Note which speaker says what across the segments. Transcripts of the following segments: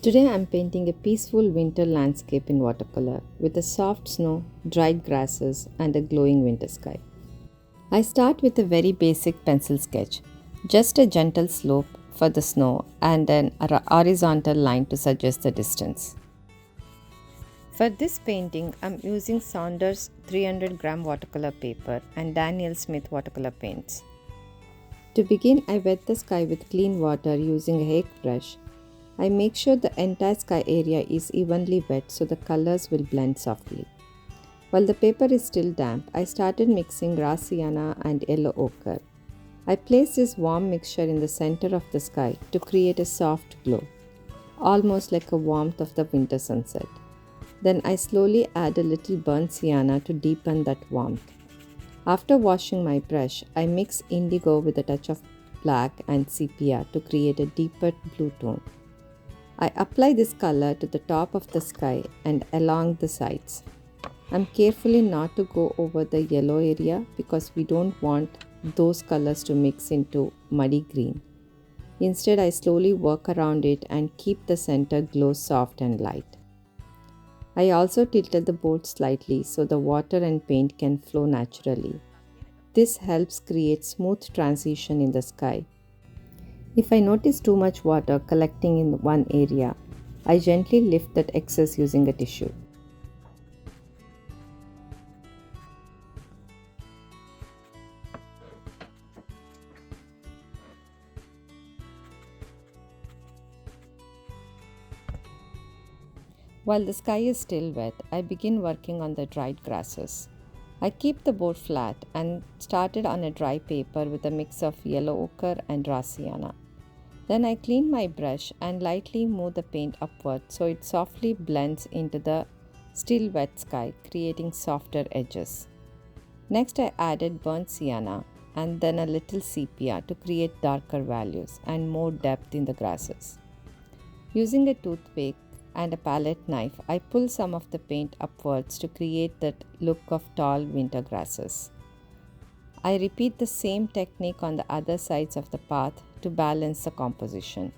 Speaker 1: Today I'm painting a peaceful winter landscape in watercolor with a soft snow, dried grasses, and a glowing winter sky. I start with a very basic pencil sketch, just a gentle slope for the snow and an horizontal line to suggest the distance. For this painting, I'm using Saunders 300-gram watercolor paper and Daniel Smith watercolor paints. To begin, I wet the sky with clean water using a hairbrush. I make sure the entire sky area is evenly wet so the colors will blend softly. While the paper is still damp, I started mixing raw sienna and yellow ochre. I place this warm mixture in the center of the sky to create a soft glow, almost like a warmth of the winter sunset. Then I slowly add a little burnt sienna to deepen that warmth. After washing my brush, I mix indigo with a touch of black and sepia to create a deeper blue tone. I apply this color to the top of the sky and along the sides. I'm carefully not to go over the yellow area because we don't want those colors to mix into muddy green. Instead, I slowly work around it and keep the center glow soft and light. I also tilted the board slightly so the water and paint can flow naturally. This helps create smooth transition in the sky. If I notice too much water collecting in one area, I gently lift that excess using a tissue. While the sky is still wet, I begin working on the dried grasses. I keep the board flat and started on a dry paper with a mix of yellow ochre and raw sienna. Then I clean my brush and lightly move the paint upward so it softly blends into the still wet sky, creating softer edges. Next, I added burnt sienna and then a little sepia to create darker values and more depth in the grasses. Using a toothpick and a palette knife, I pull some of the paint upwards to create that look of tall winter grasses. I repeat the same technique on the other sides of the path to balance the composition.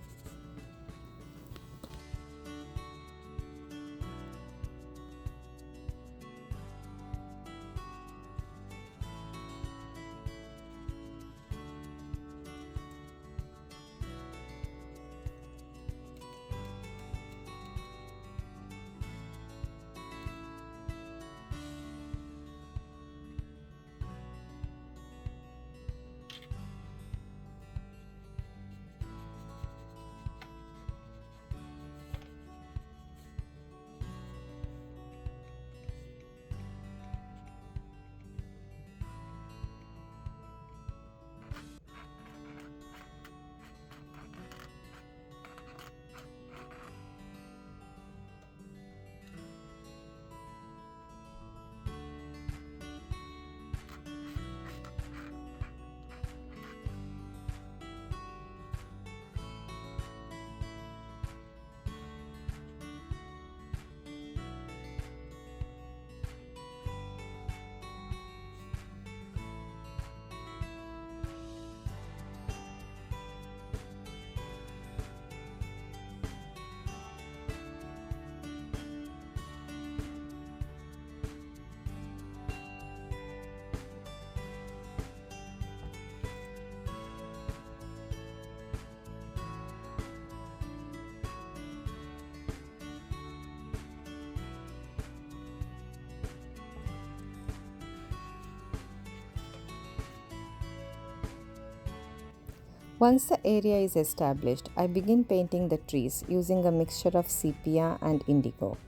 Speaker 1: Once the area is established, I begin painting the trees using a mixture of sepia and indigo.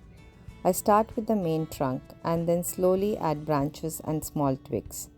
Speaker 1: I start with the main trunk and then slowly add branches and small twigs.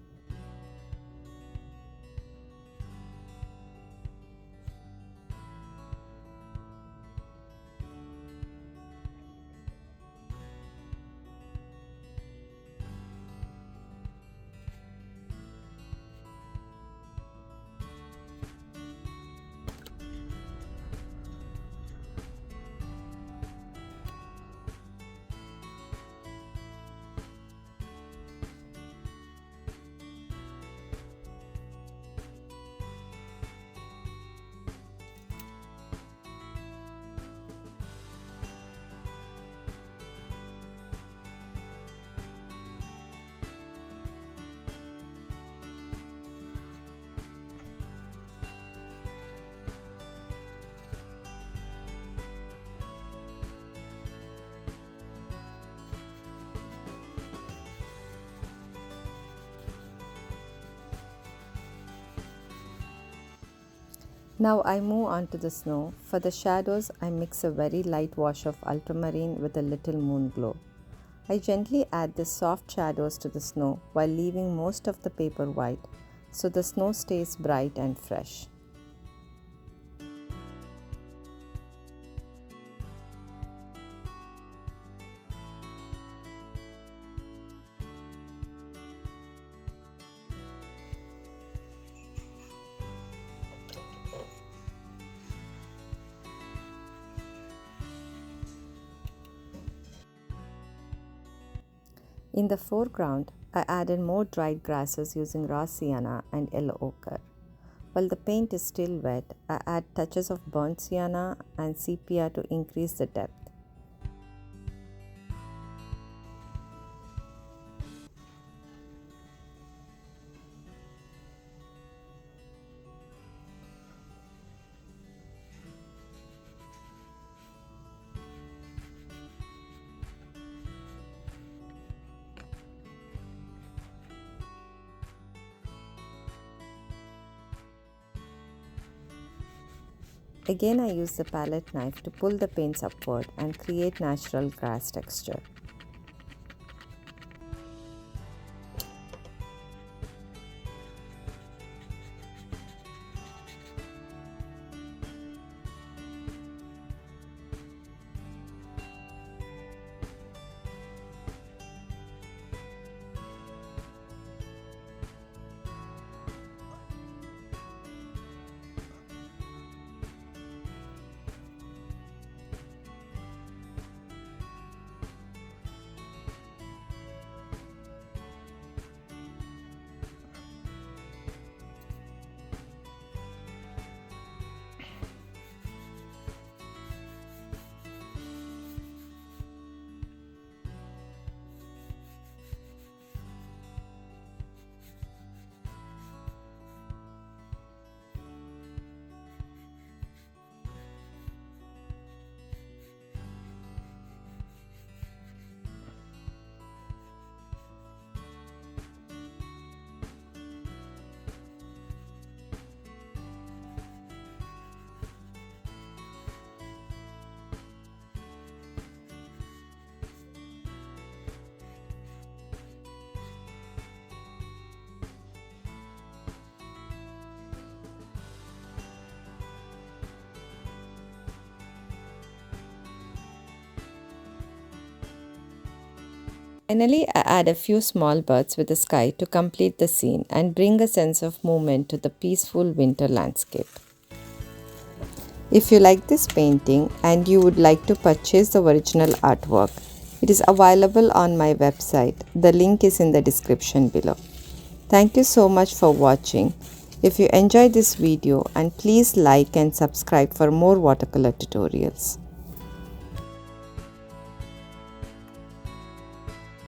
Speaker 1: Now I move on to the snow. For the shadows, I mix a very light wash of ultramarine with a little moon glow. I gently add the soft shadows to the snow while leaving most of the paper white so the snow stays bright and fresh. In the foreground, I added more dried grasses using raw sienna and yellow ochre. While the paint is still wet, I add touches of burnt sienna and sepia to increase the depth. Again, I use the palette knife to pull the paints upward and create natural grass texture. Finally, I add a few small birds with the sky to complete the scene and bring a sense of movement to the peaceful winter landscape. If you like this painting and you would like to purchase the original artwork, it is available on my website. The link is in the description below. Thank you so much for watching. If you enjoyed this video, and please like and subscribe for more watercolor tutorials.